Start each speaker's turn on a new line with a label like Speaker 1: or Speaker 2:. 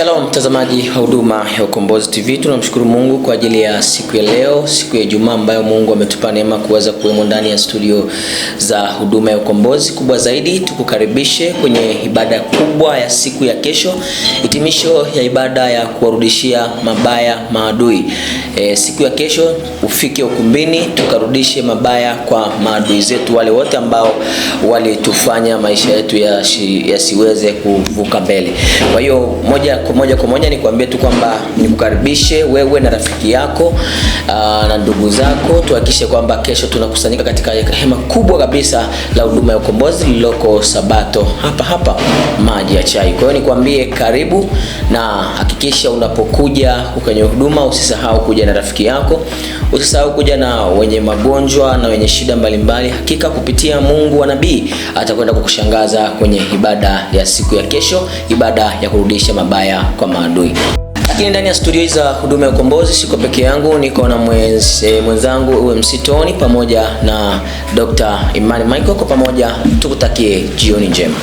Speaker 1: Shalom mtazamaji wa huduma ya Ukombozi TV. Tunamshukuru Mungu kwa ajili ya siku ya leo, siku ya Ijumaa ambayo Mungu ametupa neema kuweza kuwemo ndani ya studio za huduma ya Ukombozi. Kubwa zaidi, tukukaribishe kwenye ibada kubwa ya siku ya kesho, hitimisho ya ibada ya kuwarudishia mabaya maadui. Siku ya kesho ufike ukumbini, tukarudishe mabaya kwa maadui zetu, wale wote ambao walitufanya maisha yetu yasiweze kuvuka mbele. Kwa hiyo moja kwa moja nikwambie tu kwamba nikukaribishe wewe na rafiki yako na ndugu zako, tuhakikishe kwamba kesho tunakusanyika katika hema kubwa kabisa la huduma ya Ukombozi lililoko Sabato hapa Maji ya Chai. Kwa hiyo nikwambie karibu, na hakikisha unapokuja kwenye huduma usisahau kuja na rafiki yako, usisahau kuja na wenye magonjwa na wenye shida mbalimbali. Hakika kupitia Mungu wa nabii atakwenda kukushangaza kwenye ibada ya siku ya kesho, ibada ya kurudisha mabaya kwa maadui. Lakini ndani ya studio za huduma ya Ukombozi siko peke yangu, niko na mwenzangu MC Tony pamoja na Dr. Imani Michael. Kwa pamoja tukutakie jioni njema.